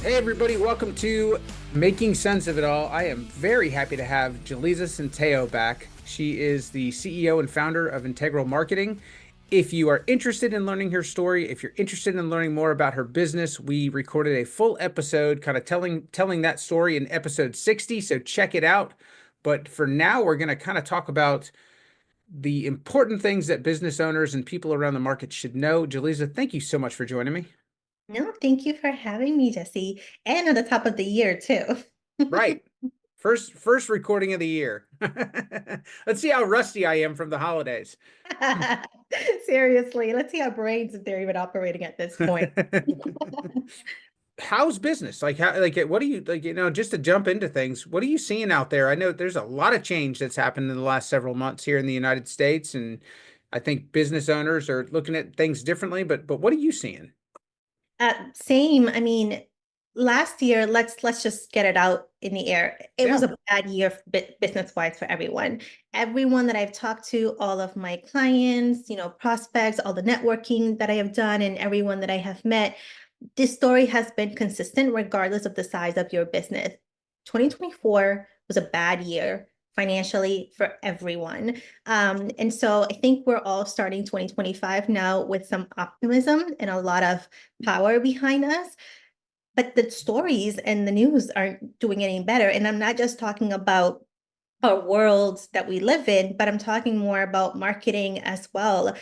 Hey everybody, welcome to Making Sense of It All. I am very happy to have Yeliza Centeio back. She is the CEO and founder of Integral Marketing. If you are interested in learning her story, if you're interested in learning more about her business, we recorded a full episode kind of telling that story in episode 60, so check it out. But for now, we're going to kind of talk about the important things that business owners and people around the market should know. Yeliza, thank you so much for joining me. No, thank you for having me, Jesse. And at the top of the year, too. Right. First recording of the year. Let's see how rusty I am from the holidays. Seriously, let's see how brains, if they're even operating at this point. How's business? Like how like what do you like, just to jump into things, what are you seeing out there? I know there's a lot of change that's happened in the last several months here in the United States, and I think business owners are looking at things differently, but what are you seeing? Same. I mean, last year, let's just get it out in the air. It was Yeah. a bad year business-wise for everyone. Everyone that I've talked to, all of my clients, prospects, all the networking that I have done, and everyone that I have met, this story has been consistent regardless of the size of your business. 2024 was a bad year financially for everyone. And so I think we're all starting 2025 now with some optimism and a lot of power behind us. But the stories and the news aren't doing any better. And I'm not just talking about our world that we live in, but I'm talking more about marketing as well.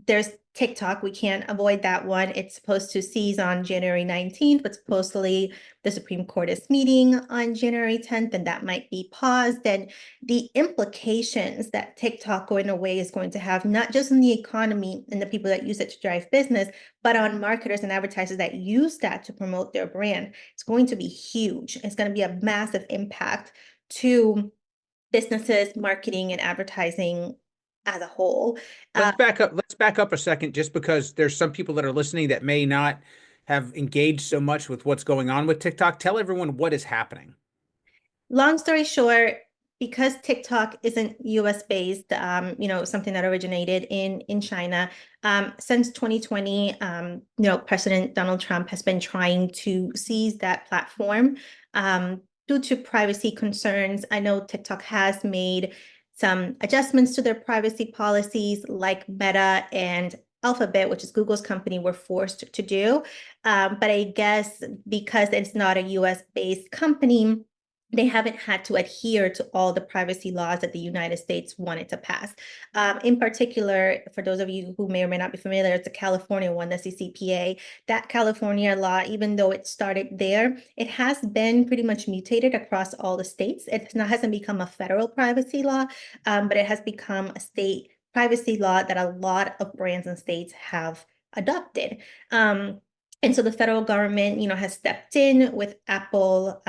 There's TikTok. We can't avoid that one. It's supposed to cease on January 19th, but supposedly the Supreme Court is meeting on January 10th, and that might be paused. And the implications that TikTok going away is going to have, not just on the economy and the people that use it to drive business, but on marketers and advertisers that use that to promote their brand. It's going to be huge. It's going to be a massive impact to businesses, marketing, and advertising as a whole. Uh, Let's back up a second, just because there's some people that are listening that may not have engaged so much with what's going on with TikTok. Tell everyone what is happening. Long story short, because TikTok isn't US based, something that originated in China, since 2020, President Donald Trump has been trying to seize that platform due to privacy concerns. I know TikTok has made some adjustments to their privacy policies, like Meta and Alphabet, which is Google's company, were forced to do. But I guess because it's not a US based company, they haven't had to adhere to all the privacy laws that the United States wanted to pass. In particular, for those of you who may or may not be familiar, it's a California one, the CCPA. That California law, even though it started there, it has been pretty much mutated across all the states. Hasn't become a federal privacy law, but it has become a state privacy law that a lot of brands and states have adopted. And so the federal government, has stepped in with Apple,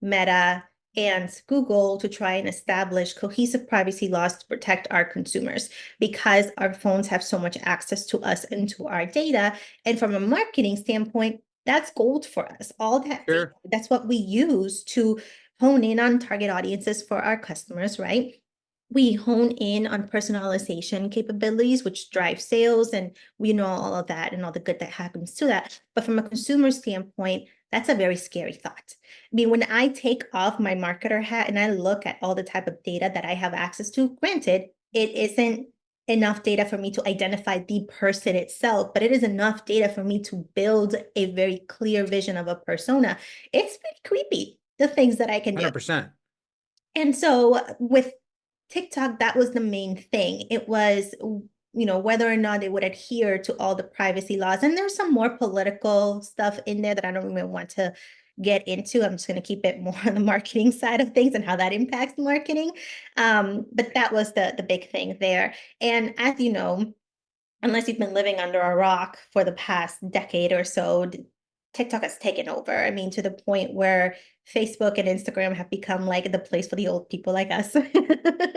Meta, and Google to try and establish cohesive privacy laws to protect our consumers because our phones have so much access to us and to our data. And from a marketing standpoint, that's gold for us. All that data, Sure. that's what we use to hone in on target audiences for our customers, right? We hone in on personalization capabilities, which drive sales, and we know all of that and all the good that happens to that. But from a consumer standpoint, that's a very scary thought. I mean, when I take off my marketer hat and I look at all the type of data that I have access to, granted, it isn't enough data for me to identify the person itself, but it is enough data for me to build a very clear vision of a persona. It's pretty creepy, the things that I can do. 100%. And so with TikTok, that was the main thing. It was, whether or not they would adhere to all the privacy laws. And there's some more political stuff in there that I don't even want to get into. I'm just going to keep it more on the marketing side of things and how that impacts marketing. But that was the big thing there. And as you know, unless you've been living under a rock for the past decade or so, TikTok has taken over. I mean, to the point where Facebook and Instagram have become like the place for the old people like us.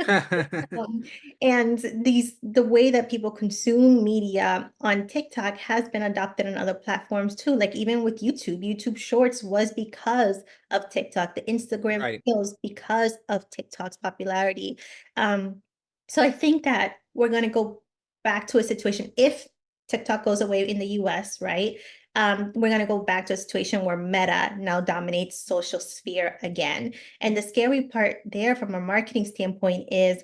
Um, and the way that people consume media on TikTok has been adopted on other platforms too. Like even with YouTube Shorts was because of TikTok, the Instagram Right. Reels because of TikTok's popularity. Um, so I think that we're going to go back to a situation if TikTok goes away in the US, right? we're going to go back to a situation where Meta now dominates social sphere again. And the scary part there from a marketing standpoint is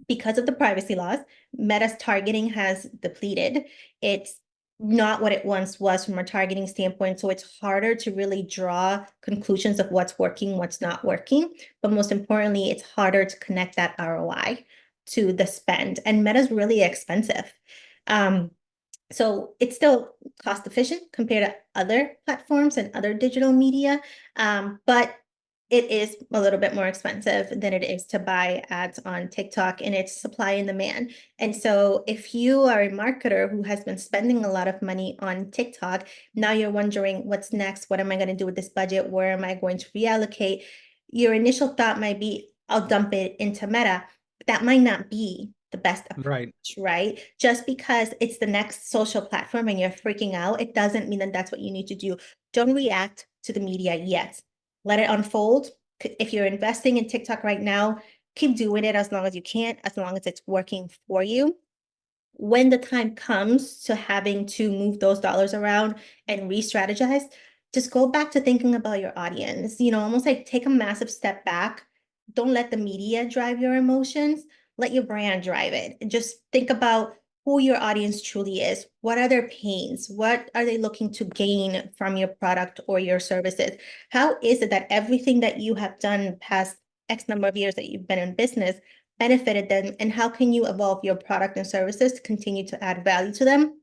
because of the privacy laws, Meta's targeting has depleted. It's not what it once was from a targeting standpoint. So it's harder to really draw conclusions of what's working, what's not working. But most importantly, it's harder to connect that ROI to the spend. And Meta's really expensive. Um, so it's still cost efficient compared to other platforms and other digital media, but it is a little bit more expensive than it is to buy ads on TikTok, and it's supply and demand. And so if you are a marketer who has been spending a lot of money on TikTok, now you're wondering what's next? What am I going to do with this budget? Where am I going to reallocate? Your initial thought might be, I'll dump it into Meta. That might not be the best approach, Right. right? Just because it's the next social platform and you're freaking out, it doesn't mean that that's what you need to do. Don't react to the media yet. Let it unfold. If you're investing in TikTok right now, keep doing it as long as you can, as long as it's working for you. When the time comes to having to move those dollars around and re-strategize, just go back to thinking about your audience, almost like take a massive step back. Don't let the media drive your emotions. Let your brand drive it. And just think about who your audience truly is. What are their pains? What are they looking to gain from your product or your services? How is it that everything that you have done past X number of years that you've been in business benefited them, and how can you evolve your product and services to continue to add value to them,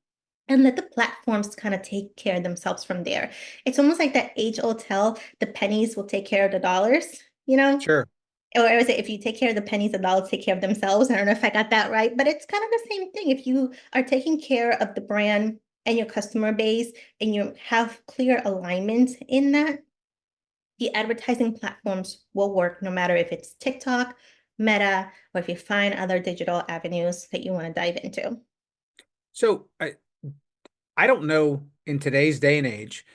and let the platforms kind of take care of themselves from there. It's almost like that age-old tell, the pennies will take care of the dollars, you know? Sure. Or is it if you take care of the pennies, the dollars take care of themselves? I don't know if I got that right, but it's kind of the same thing. If you are taking care of the brand and your customer base and you have clear alignment in that, the advertising platforms will work no matter if it's TikTok, Meta, or if you find other digital avenues that you want to dive into. So I don't know in today's day and age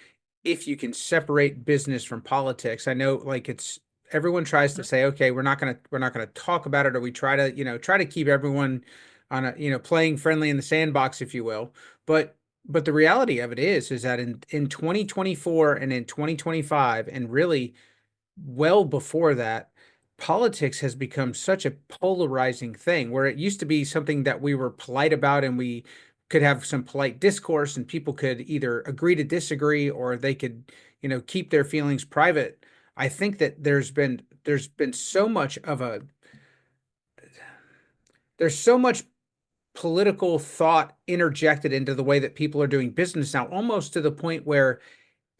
if you can separate business from politics. I know like it's everyone tries to say, okay, we're not gonna talk about it, or we try to, try to keep everyone on a, playing friendly in the sandbox, if you will. But the reality of it is that in 2024 and in 2025, and really well before that, politics has become such a polarizing thing where it used to be something that we were polite about and we could have some polite discourse and people could either agree to disagree or they could, keep their feelings private. I think that there's been so much of a there's so much political thought interjected into the way that people are doing business now, almost to the point where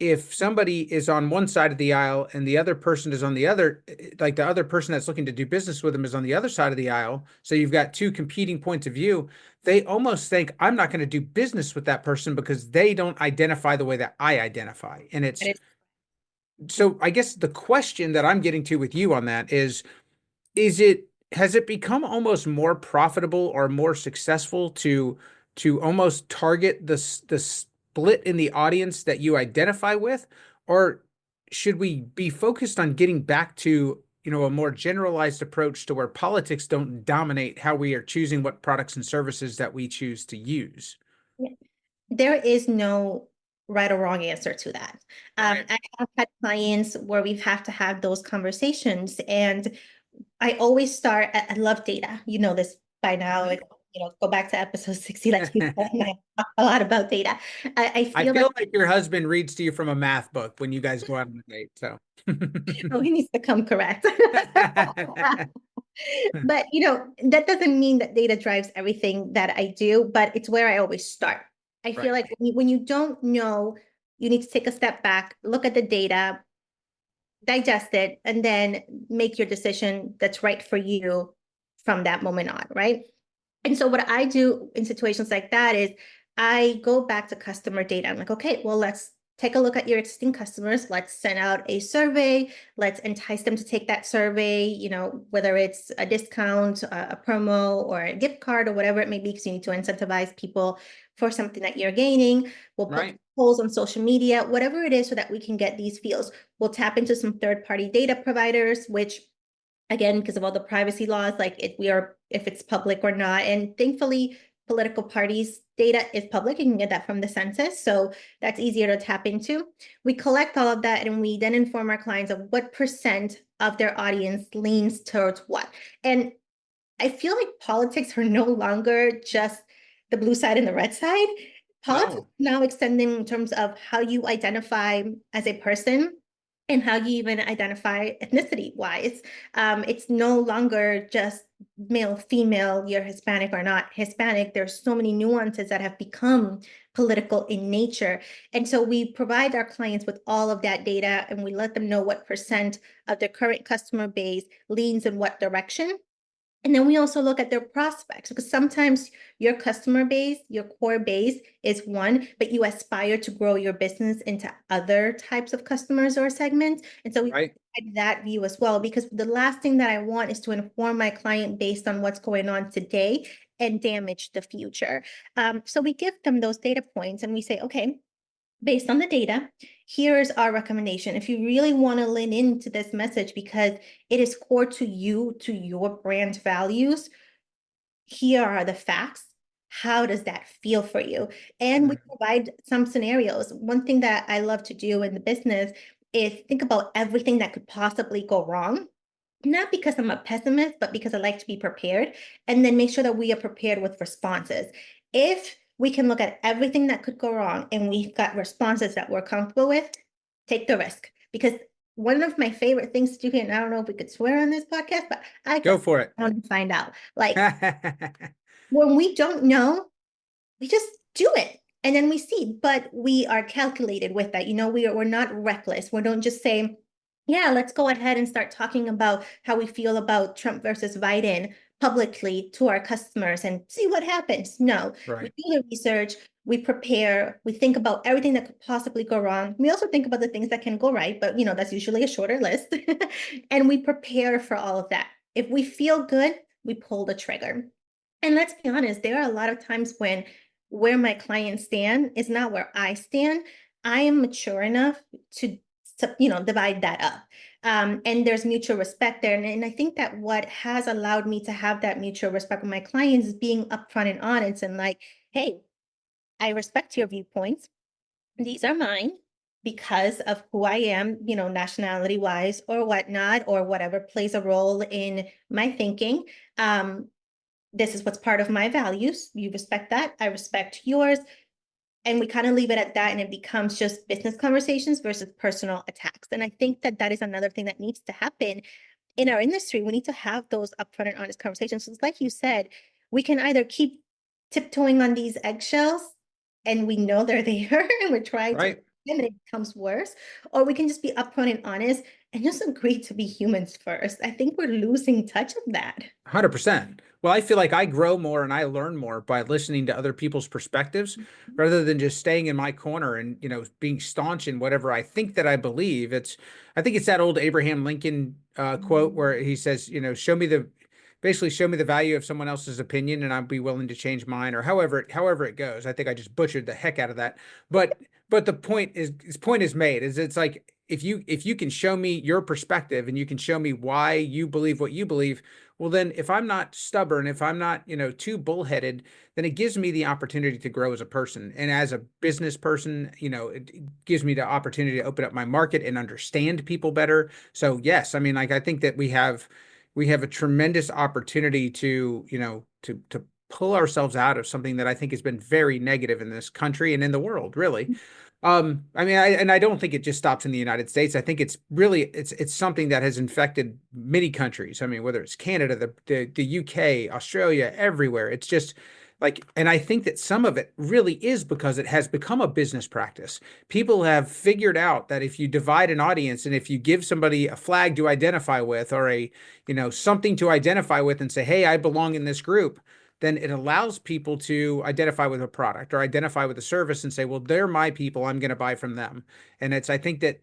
if somebody is on one side of the aisle and the other person is on the other, like the other person that's looking to do business with them is on the other side of the aisle, so you've got two competing points of view, they almost think I'm not going to do business with that person because they don't identify the way that I identify. And That it's is, so I guess the question that I'm getting to with you on that is it has it become almost more profitable or more successful to almost target the split in the audience that you identify with, or should we be focused on getting back to, a more generalized approach to where politics don't dominate how we are choosing what products and services that we choose to use? there is no right or wrong answer to that. Right. I have had clients where we've had to have those conversations, and I always start. I love data. You know this by now. Mhm. Like, go back to episode 60. Like we talk a lot about data. I I feel like feel like your husband reads to you from a math book when you guys go out on a date. So, oh, he needs to come correct. But that doesn't mean that data drives everything that I do, but it's where I always start. I feel right, like when you don't know, you need to take a step back, look at the data, digest it, and then make your decision that's right for you from that moment on, right? And so what I do in situations like that is I go back to customer data. I'm like, okay, well, let's take a look at your existing customers. Let's send out a survey. Let's entice them to take that survey, whether it's a discount, a promo, or a gift card, or whatever it may be, because you need to incentivize people for something that you're gaining. We'll put right. polls on social media, whatever it is, so that we can get these feels. We'll tap into some third-party data providers, which again, because of all the privacy laws, like if it's public or not. And thankfully, political parties' data is public. You can get that from the census, so that's easier to tap into. We collect all of that and we then inform our clients of what percent of their audience leans towards what. And I feel like politics are no longer just the blue side and the red side. Politics No, now extending in terms of how you identify as a person and how you even identify ethnicity wise. It's no longer just male, female, you're Hispanic or not Hispanic. There's so many nuances that have become political in nature. And so we provide our clients with all of that data and we let them know what percent of their current customer base leans in what direction. And then we also look at their prospects because sometimes your customer base, your core base is one, but you aspire to grow your business into other types of customers or segments. And so we right? provide that view as well, because the last thing that I want is to inform my client based on what's going on today and damage the future. So we give them those data points and we say, okay, based on the data, here's our recommendation. If you really want to lean into this message because it is core to you, to your brand values, here are the facts. How does that feel for you? And we Mhm. provide some scenarios. One thing that I love to do in the business is think about everything that could possibly go wrong, not because I'm a pessimist, but because I like to be prepared, and then make sure that we are prepared with responses. If we can look at everything that could go wrong and we've got responses that we're comfortable with, take the risk. Because one of my favorite things to do here, and I don't know if we could swear on this podcast, but I like to Go for it. find out. Like when we don't know, we just do it and then we see, but we are calculated with that. We're not reckless. We don't just say, yeah, let's go ahead and start talking about how we feel about Trump versus Biden publicly to our customers and see what happens. No, we Right. do the research, we prepare, we think about everything that could possibly go wrong. We also think about the things that can go right, but that's usually a shorter list. And we prepare for all of that. If we feel good, we pull the trigger. And let's be honest, there are a lot of times when where my clients stand is not where I stand. I am mature enough to divide that up. And there's mutual respect there. And I think that what has allowed me to have that mutual respect with my clients is being upfront and honest and like, hey, I respect your viewpoints. These are mine because of who I am, nationality wise or whatnot, or whatever plays a role in my thinking. This is what's part of my values. You respect that. I respect yours. And we kind of leave it at that. And it becomes just business conversations versus personal attacks. And I think that that is another thing that needs to happen in our industry. We need to have those upfront and honest conversations. So it's like you said, we can either keep tiptoeing on these eggshells and we know they're there and we're trying to, Right. and it becomes worse, or we can just be upfront and honest and just agree to be humans first. I think we're losing touch of that. 100%. Well, I feel like I grow more and I learn more by listening to other people's perspectives rather than just staying in my corner and, being staunch in whatever I think that I believe. I think it's that old Abraham Lincoln quote where he says, basically show me the value of someone else's opinion and I'll be willing to change mine, or however it goes. I think I just butchered the heck out of that. But the point is made is it's like, if you can show me your perspective and you can show me why you believe what you believe, well, then if I'm not stubborn, if I'm not, too bullheaded, then it gives me the opportunity to grow as a person. And as a business person, it gives me the opportunity to open up my market and understand people better. So yes, I mean, like I think that we have a tremendous opportunity to, to pull ourselves out of something that I think has been very negative in this country and in the world, really. I mean, I don't think it just stops in the United States. I think it's something that has infected many countries. I mean, whether it's Canada, the UK, Australia, everywhere. It's just like, and I think that some of it really is because it has become a business practice. People have figured out that if you divide an audience and if you give somebody a flag to identify with or something to identify with and say, hey, I belong in this group, then it allows people to identify with a product or identify with a service and say, well, they're my people. I'm going to buy from them. And I think that,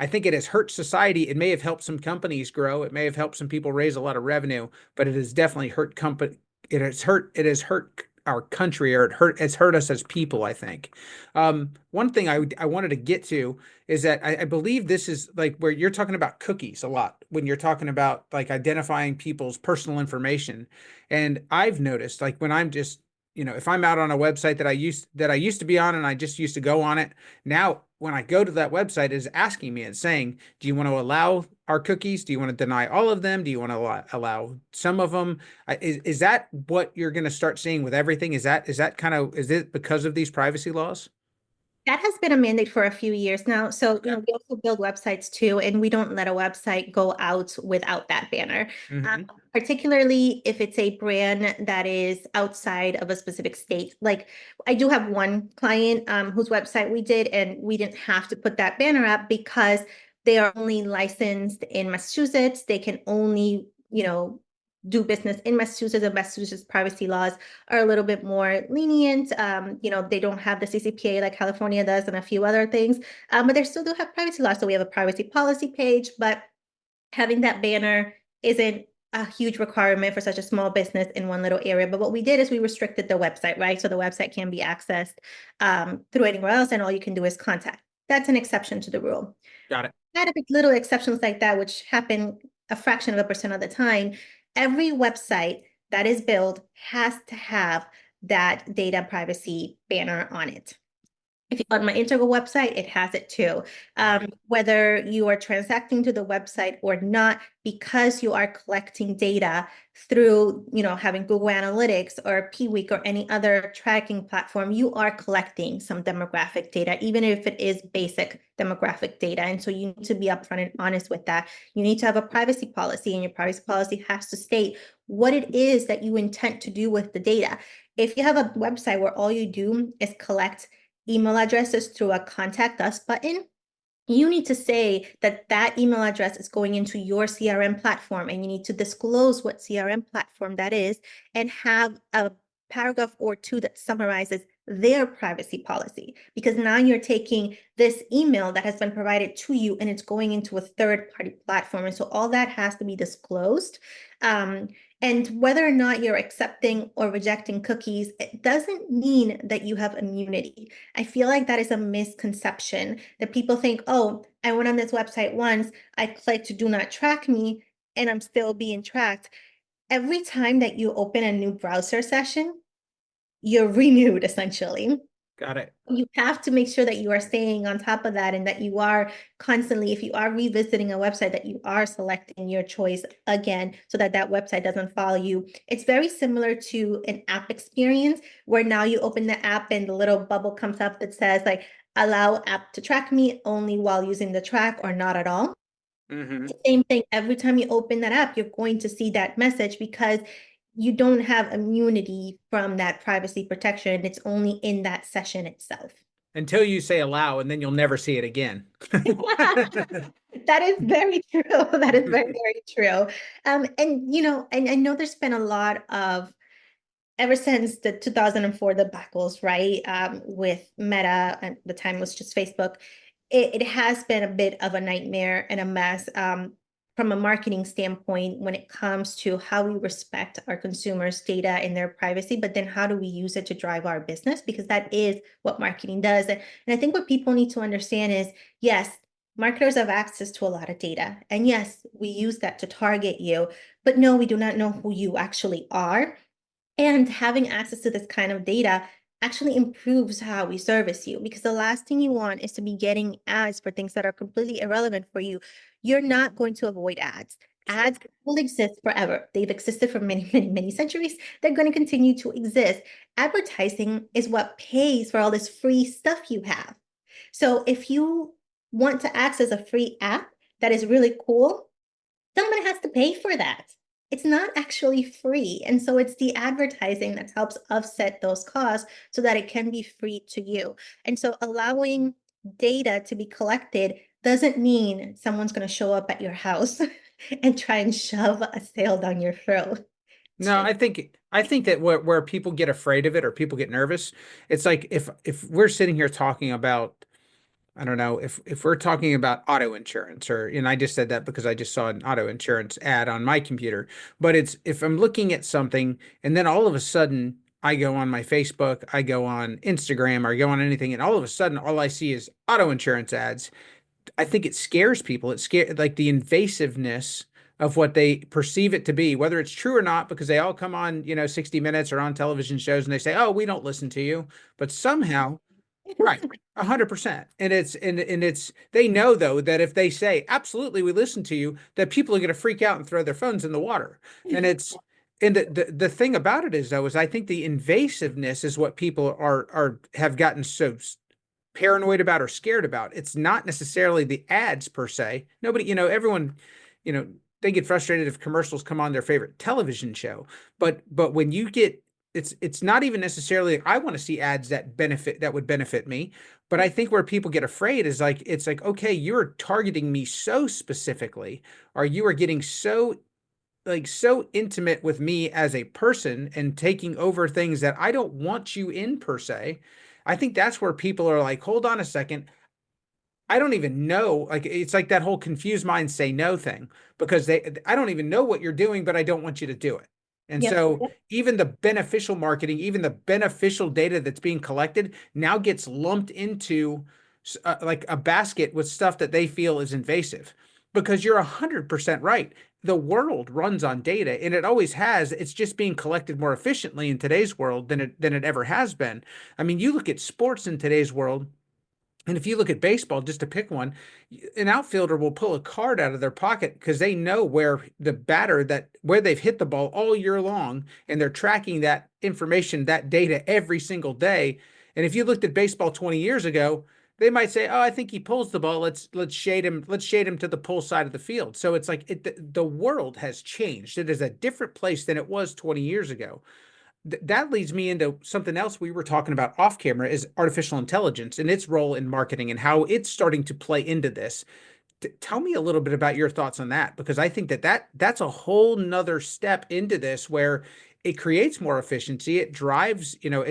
I think it has hurt society. It may have helped some companies grow. It may have helped some people raise a lot of revenue, but it has definitely hurt it has hurt our country, or it's hurt us as people, I think. One thing I wanted to get to is that I believe this is like where you're talking about cookies a lot when you're talking about like identifying people's personal information. And I've noticed like when I'm just, if I'm out on a website that I used to be on and I just used to go on it, now when I go to that website, it's asking me, it's saying, do you want to allow our cookies? Do you want to deny all of them? Do you want to allow some of them? Is that what you're going to start seeing with everything? Is that kind of, is it because of these privacy laws? That has been a mandate for a few years now. So, we also build websites too, and we don't let a website go out without that banner. Hmm. Particularly if it's a brand that is outside of a specific state. Like I do have one client whose website we did, and we didn't have to put that banner up because they are only licensed in Massachusetts. They can only, do business in Massachusetts, and Massachusetts privacy laws are a little bit more lenient. They don't have the CCPA like California does and a few other things, but they still do have privacy laws. So we have a privacy policy page, but having that banner isn't a huge requirement for such a small business in one little area. But what we did is we restricted the website, right? So the website can be accessed through anywhere else, and all you can do is contact. That's an exception to the rule. Got it. Had a big little exceptions like that, which happen a fraction of a percent of the time. Every website that is built has to have that data privacy banner on it. If you on my Integral website, it has it too. Whether you are transacting to the website or not, because you are collecting data through, having Google Analytics or Pweek or any other tracking platform, you are collecting some demographic data, even if it is basic demographic data. And so you need to be upfront and honest with that. You need to have a privacy policy, and your privacy policy has to state what it is that you intend to do with the data. If you have a website where all you do is collect email addresses through a contact us button, you need to say that that email address is going into your CRM platform, and you need to disclose what CRM platform that is and have a paragraph or two that summarizes their privacy policy, because now you're taking this email that has been provided to you and it's going into a third party platform. And so all that has to be disclosed. And whether or not you're accepting or rejecting cookies, it doesn't mean that you have immunity. I feel like that is a misconception that people think, oh, I went on this website once, I clicked do not track me, and I'm still being tracked. Every time that you open a new browser session, you're renewed essentially. Got it. You have to make sure that you are staying on top of that, and that you are constantly, if you are revisiting a website, that you are selecting your choice again so that that website doesn't follow you. It's very similar to an app experience where now you open the app and the little bubble comes up that says like, allow app to track me only while using the track or not at all. Hmm. Same thing, every time you open that app, you're going to see that message because you don't have immunity from that privacy protection. It's only in that session itself. Until you say allow, and then you'll never see it again. That is very true. That is very, very true. And and I know there's been a lot of ever since the 2004 debacles, right? With Meta, and the time was just Facebook, it has been a bit of a nightmare and a mess from a marketing standpoint when it comes to how we respect our consumers' data and their privacy, but then how do we use it to drive our business? Because that is what marketing does. And I think what people need to understand is, yes, marketers have access to a lot of data. And yes, we use that to target you, but no, we do not know who you actually are. And having access to this kind of data actually improves how we service you, because the last thing you want is to be getting ads for things that are completely irrelevant for you. You're not going to avoid ads. Ads will exist forever. They've existed for many, many, many centuries. They're going to continue to exist. Advertising is what pays for all this free stuff you have. So if you want to access a free app that is really cool, someone has to pay for that. It's not actually free. And so it's the advertising that helps offset those costs so that it can be free to you. And so allowing data to be collected doesn't mean someone's going to show up at your house and try and shove a sale down your throat. No, I think that where people get afraid of it or people get nervous, it's like if we're sitting here talking about, I don't know, if we're talking about auto insurance, or, and I just said that because I just saw an auto insurance ad on my computer, but it's if I'm looking at something and then all of a sudden I go on my Facebook, I go on Instagram, or I go on anything, and all of a sudden all I see is auto insurance ads. I think it scares people. It scare like the invasiveness of what they perceive it to be, whether it's true or not, because they all come on, 60 Minutes or on television shows and they say, "Oh, we don't listen to you," but somehow, right, 100%. And it's they know though that if they say, "Absolutely, we listen to you," that people are going to freak out and throw their phones in the water. And it's and the thing about it is though is I think the invasiveness is what people are have gotten so paranoid about or scared about. It's not necessarily the ads per se. Nobody, everyone, you know, they get frustrated if commercials come on their favorite television show. But when you get it's not even necessarily I want to see ads that would benefit me. But I think where people get afraid is like it's like, okay, you're targeting me so specifically, or you are getting so intimate with me as a person and taking over things that I don't want you in per se. I think that's where people are like, hold on a second. I don't even know. Like it's like that whole confused mind say no thing because I don't even know what you're doing, but I don't want you to do it. And Yep. so even the beneficial marketing, even the beneficial data that's being collected now gets lumped into like a basket with stuff that they feel is invasive. Because you're 100% right. The world runs on data and it always has. It's just being collected more efficiently in today's world than it ever has been. I mean, you look at sports in today's world, and if you look at baseball, just to pick one, an outfielder will pull a card out of their pocket because they know where they've hit the ball all year long, and they're tracking that information, that data every single day. And if you looked at baseball 20 years ago, they might say, "Oh, I think he pulls the ball. Let's shade him. Let's shade him to the pull side of the field." So it's like the world has changed. It is a different place than it was 20 years ago. That leads me into something else we were talking about off camera is artificial intelligence and its role in marketing and how it's starting to play into this. Tell me a little bit about your thoughts on that, because I think that's a whole nother step into this where it creates more efficiency. It drives you know,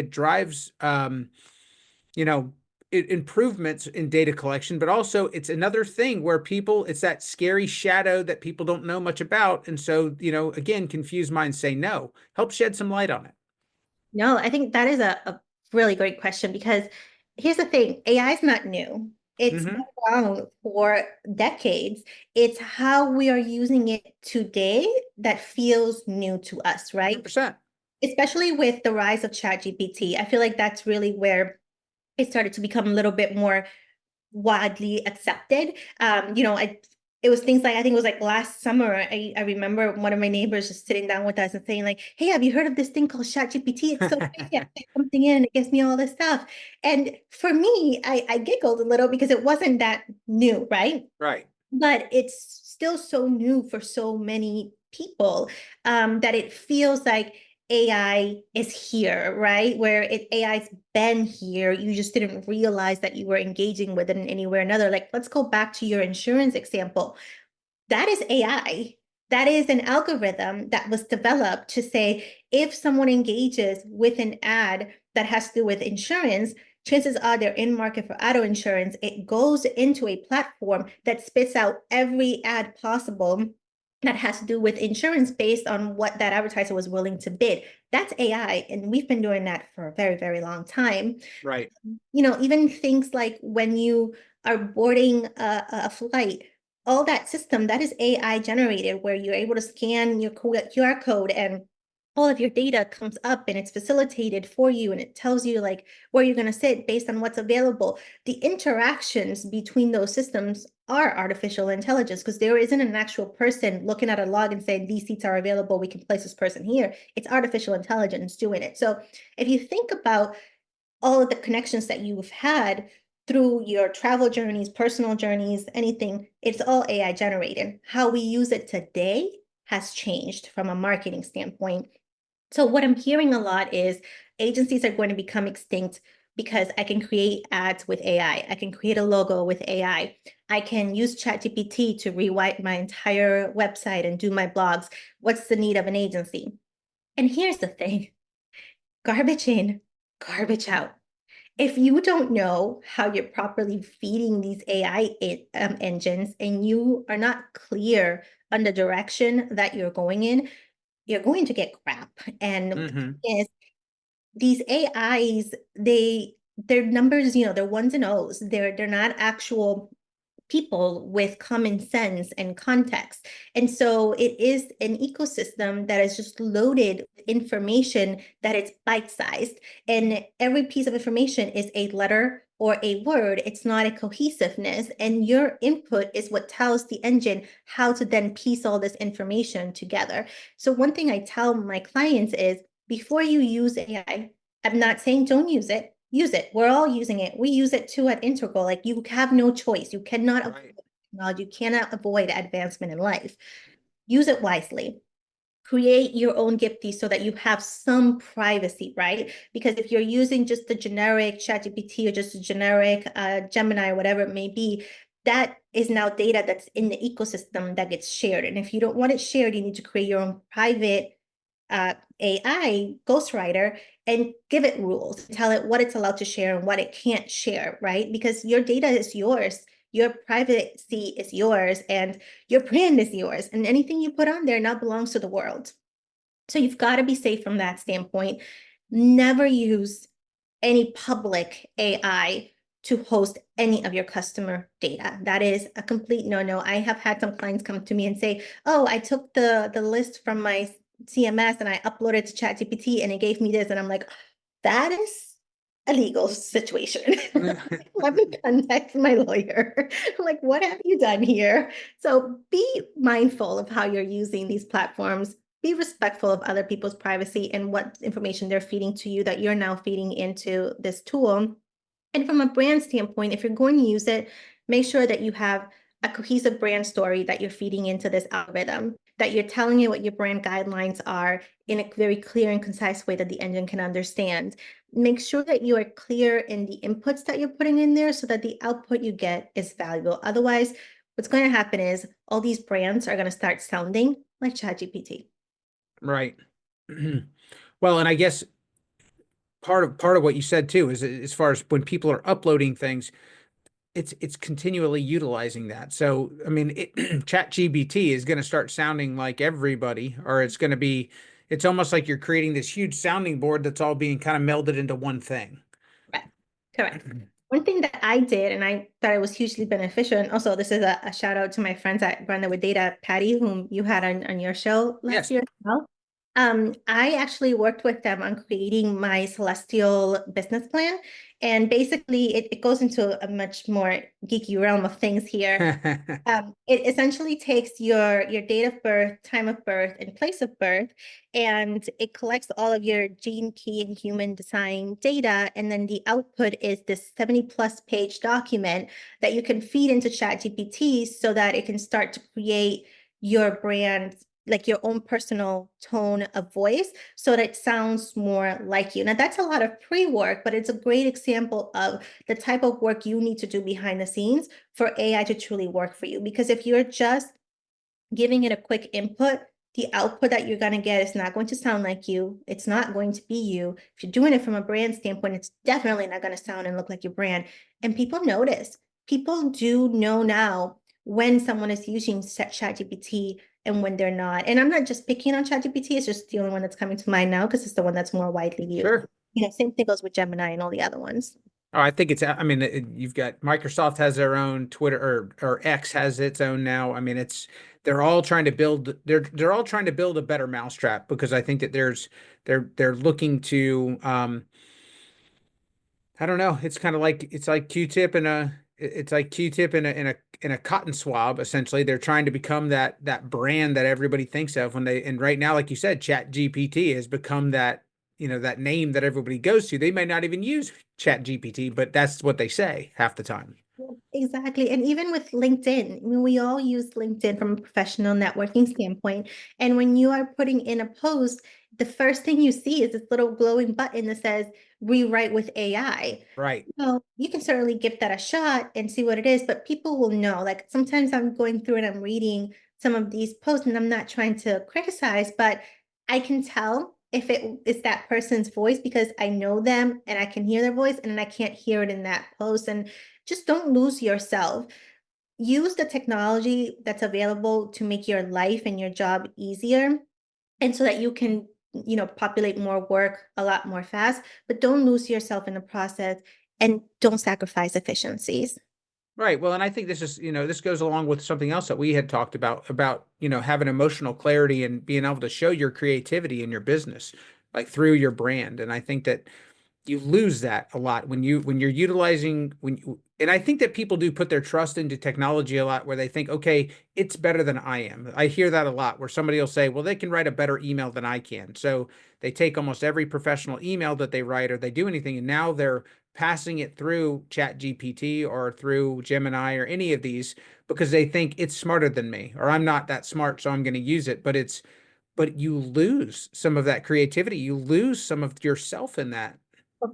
improvements in data collection, but also it's another thing where it's that scary shadow that people don't know much about. And so, again, confused minds say no. Help shed some light on it. No, I think that is a really great question because here's the thing, AI is not new. It's been Mm-hmm. around for decades. It's how we are using it today that feels new to us, right? 100%. Especially with the rise of ChatGPT. I feel like that's really where it started to become a little bit more widely accepted. It was things like I think it was like last summer. I remember one of my neighbors just sitting down with us and saying like, "Hey, have you heard of this thing called ChatGPT? It's so crazy. I type something in, it gives me all this stuff." And for me, I giggled a little because it wasn't that new, right? Right. But it's still so new for so many people that it feels like AI is here, right? Where AI's been here. You just didn't realize that you were engaging with it in any way or another. Like, let's go back to your insurance example. That is AI. That is an algorithm that was developed to say if someone engages with an ad that has to do with insurance, chances are they're in market for auto insurance. It goes into a platform that spits out every ad possible that has to do with insurance based on what that advertiser was willing to bid. That's AI. And we've been doing that for a very, very long time. Right. Even things like when you are boarding a flight, all that system, that is AI generated, where you're able to scan your QR code and all of your data comes up and it's facilitated for you and it tells you like where you're going to sit based on what's available. The interactions between those systems are artificial intelligence because there isn't an actual person looking at a log and saying these seats are available, we can place this person here. It's artificial intelligence doing it. So if you think about all of the connections that you've had through your travel journeys, personal journeys, anything, it's all AI generated. How we use it today has changed from a marketing standpoint. So what I'm hearing a lot is agencies are going to become extinct because I can create ads with AI. I can create a logo with AI. I can use ChatGPT to rewrite my entire website and do my blogs. What's the need of an agency? And here's the thing, garbage in, garbage out. If you don't know how you're properly feeding these AI engines and you are not clear on the direction that you're going in, you're going to get crap. And Mm-hmm. is these AIs, they're numbers, they're ones and O's. They're not actual people with common sense and context. And so it is an ecosystem that is just loaded with information that is bite-sized. And every piece of information is a letter or a word. It's not a cohesiveness. And your input is what tells the engine how to then piece all this information together. So one thing I tell my clients is before you use AI, I'm not saying don't use it. Use it. We're all using it. We use it too at Integral. Like you have no choice. You cannot avoid Right. technology. You cannot avoid advancement in life. Use it wisely. Create your own Giphy so that you have some privacy, right? Because if you're using just the generic ChatGPT or just a generic Gemini or whatever it may be, that is now data that's in the ecosystem that gets shared. And if you don't want it shared, you need to create your own private AI ghostwriter and give it rules, tell it what it's allowed to share and what it can't share, right? Because your data is yours, your privacy is yours, and your brand is yours. And anything you put on there now belongs to the world. So you've got to be safe from that standpoint. Never use any public AI to host any of your customer data. That is a complete no-no. I have had some clients come to me and say, oh, I took the list from my CMS and I uploaded to ChatGPT and it gave me this. And I'm like, that is a legal situation. Let me contact my lawyer. Like, what have you done here? So be mindful of how you're using these platforms. Be respectful of other people's privacy and what information they're feeding to you that you're now feeding into this tool. And from a brand standpoint, if you're going to use it, make sure that you have a cohesive brand story that you're feeding into this algorithm, that you're telling it what your brand guidelines are in a very clear and concise way that the engine can understand. Make sure that you are clear in the inputs that you're putting in there so that the output you get is valuable. Otherwise, what's going to happen is all these brands are going to start sounding like ChatGPT. Right. Well, and I guess part of what you said too is as far as when people are uploading things, it's continually utilizing that. So, I mean, Chat GBT is going to start sounding like everybody, or it's going to be, it's almost like you're creating this huge sounding board that's all being kind of melded into one thing. Correct. Correct. One thing that I did, and I thought it was hugely beneficial, and also this is a shout out to my friends at Run With Data, Patty, whom you had on your show last Yes. year as well. I actually worked with them on creating my Celestial business plan. And basically, it goes into a much more geeky realm of things here. It essentially takes your date of birth, time of birth, and place of birth, and it collects all of your gene key and human design data. And then the output is this 70 plus page document that you can feed into ChatGPT so that it can start to create your brand, like your own personal tone of voice, so that it sounds more like you. Now, that's a lot of pre-work, but it's a great example of the type of work you need to do behind the scenes for AI to truly work for you. Because if you're just giving it a quick input, the output that you're going to get is not going to sound like you. It's not going to be you. If you're doing it from a brand standpoint, it's definitely not going to sound and look like your brand. And people notice. People do know now when someone is using ChatGPT and when they're not. And I'm not just picking on ChatGPT, it's just the only one that's coming to mind now because it's the one that's more widely used. Sure. Same thing goes with Gemini and all the other ones. Oh, I think it's, I mean, you've got Microsoft has their own Twitter, or X has its own now. I mean, they're all trying to build, they're all trying to build a better mousetrap because I think that they're looking to, I don't know. It's like Q-tip in a it's like Q-tip in a cotton swab. Essentially, they're trying to become that brand that everybody thinks of when they, and right now, like you said, Chat GPT has become that, that name that everybody goes to. They may not even use Chat GPT, but that's what they say half the time. Exactly. And even with LinkedIn, I mean, we all use LinkedIn from a professional networking standpoint. And when you are putting in a post, the first thing you see is this little glowing button that says rewrite with AI. Right. Well, you can certainly give that a shot and see what it is, but people will know. Like sometimes I'm going through and I'm reading some of these posts and I'm not trying to criticize, but I can tell if it is that person's voice because I know them and I can hear their voice and I can't hear it in that post. And just don't lose yourself. Use the technology that's available to make your life and your job easier and so that you can populate more work a lot more fast, but don't lose yourself in the process and don't sacrifice efficiencies. Right. Well, and I think this is, this goes along with something else that we had talked about, having emotional clarity and being able to show your creativity in your business, like through your brand. And I think that you lose that a lot when you're utilizing and I think that people do put their trust into technology a lot where they think, okay, it's better than I am. I hear that a lot where somebody will say, well, they can write a better email than I can. So they take almost every professional email that they write or they do anything, and now they're passing it through Chat GPT or through Gemini or any of these because they think it's smarter than me or I'm not that smart, so I'm going to use it. But you lose some of that creativity. You lose some of yourself in that.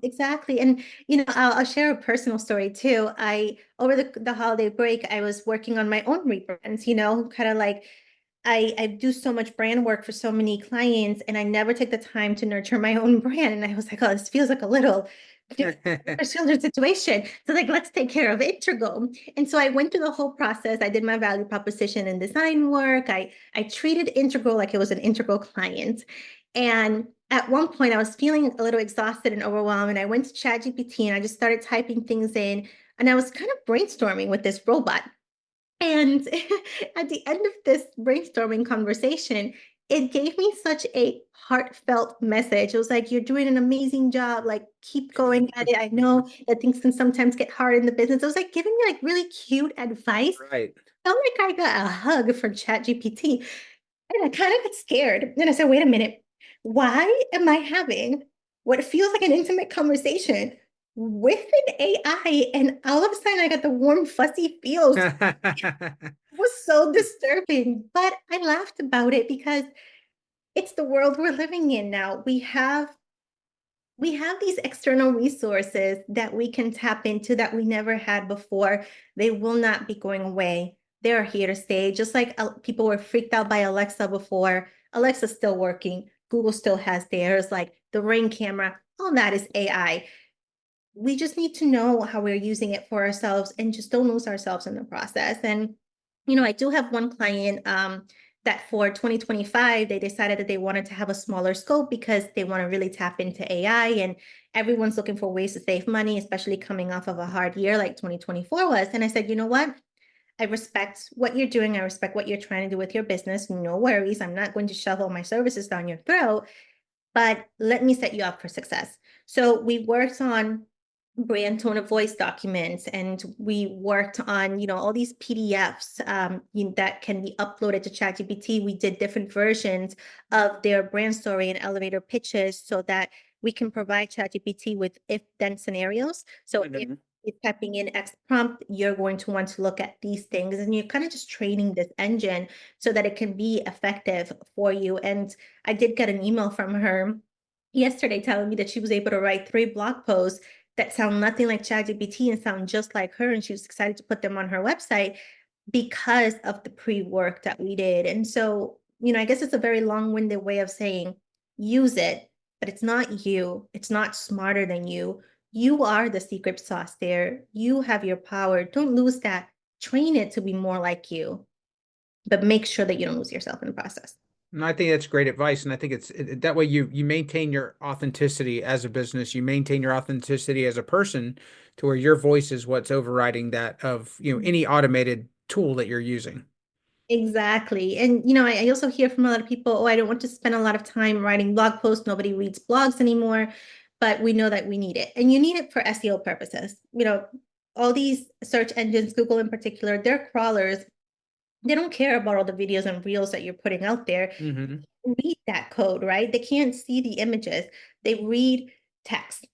Exactly. And, I'll share a personal story too. Over the holiday break, I was working on my own rebrands, kind of like I do so much brand work for so many clients, and I never take the time to nurture my own brand. And I was like, oh, this feels like a little children's situation. So like, let's take care of Integral. And so I went through the whole process. I did my value proposition and design work. I treated Integral like it was an Integral client. And at one point, I was feeling a little exhausted and overwhelmed. And I went to ChatGPT and I just started typing things in. And I was kind of brainstorming with this robot. And at the end of this brainstorming conversation, it gave me such a heartfelt message. It was like, you're doing an amazing job. Like, keep going at it. I know that things can sometimes get hard in the business. It was like giving me like really cute advice. Right. Felt like I got a hug from ChatGPT. And I kind of got scared. And I said, wait a minute, why am I having what feels like an intimate conversation with an AI? And all of a sudden, I got the warm, fuzzy feels. It was so disturbing, but I laughed about it because it's the world we're living in now. We have these external resources that we can tap into that we never had before. They will not be going away. They're here to stay. Just like people were freaked out by Alexa before, Alexa's still working. Google still has theirs, like the Ring camera, all that is AI. We just need to know how we're using it for ourselves and just don't lose ourselves in the process. And, I do have one client that for 2025, they decided that they wanted to have a smaller scope because they want to really tap into AI, and everyone's looking for ways to save money, especially coming off of a hard year like 2024 was. And I said, you know what? I respect what you're doing. I respect what you're trying to do with your business. No worries. I'm not going to shove all my services down your throat, but let me set you up for success. So we worked on brand tone of voice documents, and we worked on all these PDFs that can be uploaded to ChatGPT. We did different versions of their brand story and elevator pitches so that we can provide ChatGPT with if then scenarios. So if you're typing in X prompt, you're going to want to look at these things, and you're kind of just training this engine so that it can be effective for you. And I did get an email from her yesterday telling me that she was able to write 3 blog posts that sound nothing like ChatGPT and sound just like her. And she was excited to put them on her website because of the pre-work that we did. And so, I guess it's a very long-winded way of saying use it, but it's not you. It's not smarter than you. You are the secret sauce there. You have your power. Don't lose that. Train it to be more like you, but make sure that you don't lose yourself in the process. And I think that's great advice. And I think that way you maintain your authenticity as a business, you maintain your authenticity as a person to where your voice is what's overriding that of, any automated tool that you're using. Exactly. And, I also hear from a lot of people, oh, I don't want to spend a lot of time writing blog posts. Nobody reads blogs anymore, but we know that we need it. And you need it for SEO purposes. All these search engines, Google in particular, they're crawlers. They don't care about all the videos and reels that you're putting out there. Hmm. Read that code, right? They can't see the images. They read text,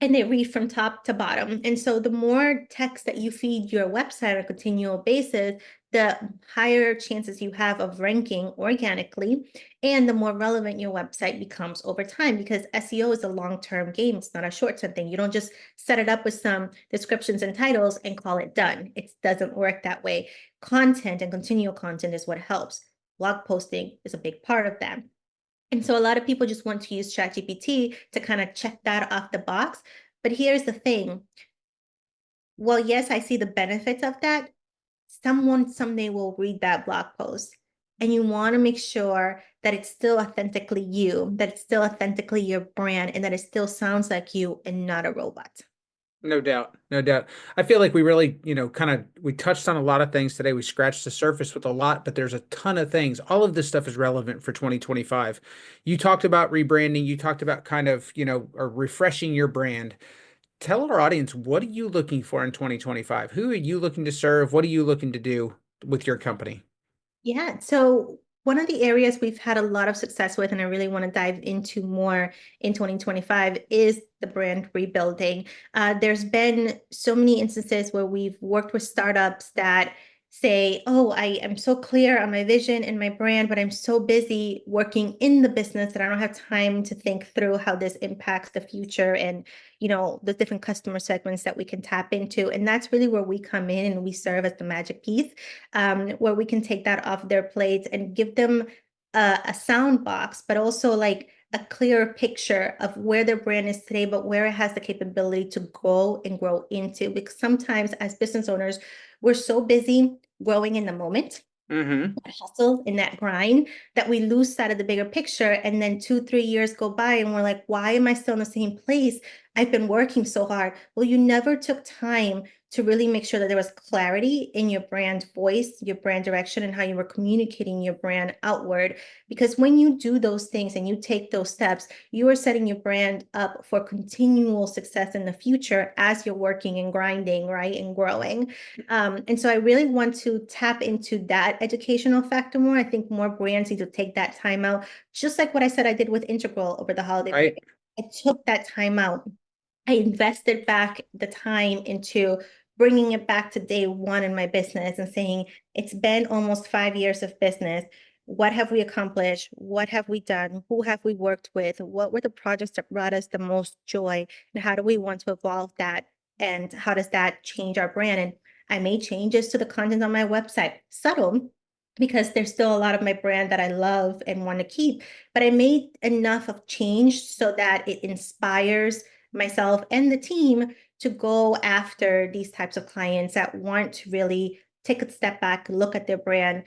and they read from top to bottom. And so the more text that you feed your website on a continual basis, the higher chances you have of ranking organically, and the more relevant your website becomes over time, because SEO is a long-term game. It's not a short-term thing. You don't just set it up with some descriptions and titles and call it done. It doesn't work that way. Content and continual content is what helps. Blog posting is a big part of that. And so a lot of people just want to use ChatGPT to kind of check that off the box. But here's the thing. Well, yes, I see the benefits of that. Someone someday will read that blog post. And you want to make sure that it's still authentically you, that it's still authentically your brand, and that it still sounds like you and not a robot. No doubt. No doubt. I feel like we really, kind of we touched on a lot of things today. We scratched the surface with a lot, but there's a ton of things. All of this stuff is relevant for 2025. You talked about rebranding, you talked about kind of, or refreshing your brand. Tell our audience, what are you looking for in 2025? Who are you looking to serve? What are you looking to do with your company? Yeah, so one of the areas we've had a lot of success with, and I really want to dive into more in 2025, is the brand rebuilding. There's been so many instances where we've worked with startups that say, "Oh, I am so clear on my vision and my brand, but I'm so busy working in the business that I don't have time to think through how this impacts the future and, the different customer segments that we can tap into." And that's really where we come in and we serve as the magic piece, where we can take that off their plates and give them a sound box, but also like a clearer picture of where their brand is today, but where it has the capability to grow and grow into. Because sometimes as business owners, we're so busy growing in the moment, Hmm. that hustle and that grind, that we lose sight of the bigger picture. And then 2, 3 years go by and we're like, why am I still in the same place? I've been working so hard. Well, you never took time to really make sure that there was clarity in your brand voice, your brand direction, and how you were communicating your brand outward. Because when you do those things and you take those steps, you are setting your brand up for continual success in the future as you're working and grinding, right? And growing. And so I really want to tap into that educational factor more. I think more brands need to take that time out, just like what I said I did with Integral over the holiday break. Right? I took that time out. I invested back the time into bringing it back to day one in my business and saying, it's been almost 5 years of business. What have we accomplished? What have we done? Who have we worked with? What were the projects that brought us the most joy? And how do we want to evolve that? And how does that change our brand? And I made changes to the content on my website, subtle, because there's still a lot of my brand that I love and want to keep. But I made enough of change so that it inspires myself and the team to go after these types of clients that want to really take a step back, look at their brand,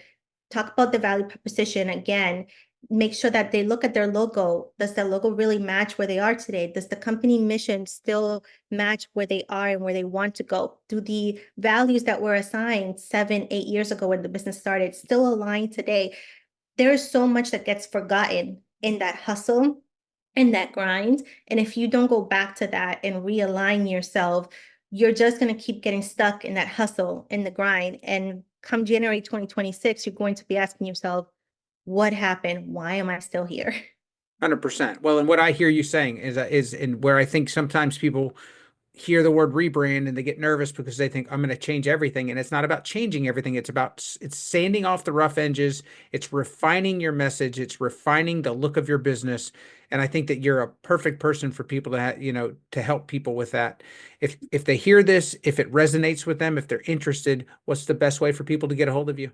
talk about the value proposition again, make sure that they look at their logo. Does the logo really match where they are today? Does the company mission still match where they are and where they want to go? Do the values that were assigned 7, 8 years ago when the business started still align today? There is so much that gets forgotten in that hustle and that grind. And if you don't go back to that and realign yourself, you're just going to keep getting stuck in that hustle and the grind. And come January 2026, you're going to be asking yourself, what happened? Why am I still here? 100%. Well, and what I hear you saying is and where I think sometimes people hear the word rebrand and they get nervous because they think I'm going to change everything, and it's not about changing everything. It's sanding off the rough edges. It's refining your message. It's refining the look of your business. And I think that you're a perfect person for people to to help people with that. If they hear this, if it resonates with them, if they're interested, what's the best way for people to get a hold of you?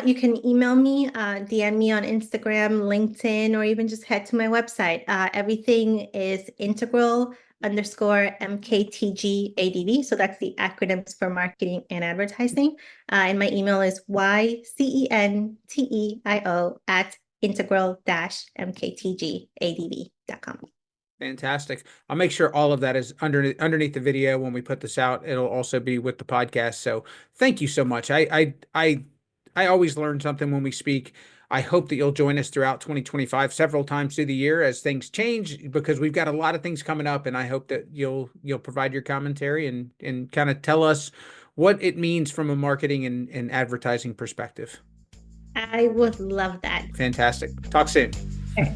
You can email me, DM me on Instagram, LinkedIn, or even just head to my website. Everything is integral_MKTGADV. So that's the acronyms for marketing and advertising. And my email is YCENTEIO at integral-MKTGADV.com. Fantastic. I'll make sure all of that is underneath the video when we put this out. It'll also be with the podcast. So thank you so much. I always learn something when we speak. I hope that you'll join us throughout 2025 several times through the year as things change, because we've got a lot of things coming up, and I hope that you'll provide your commentary and kind of tell us what it means from a marketing and advertising perspective. I would love that. Fantastic. Talk soon. All right.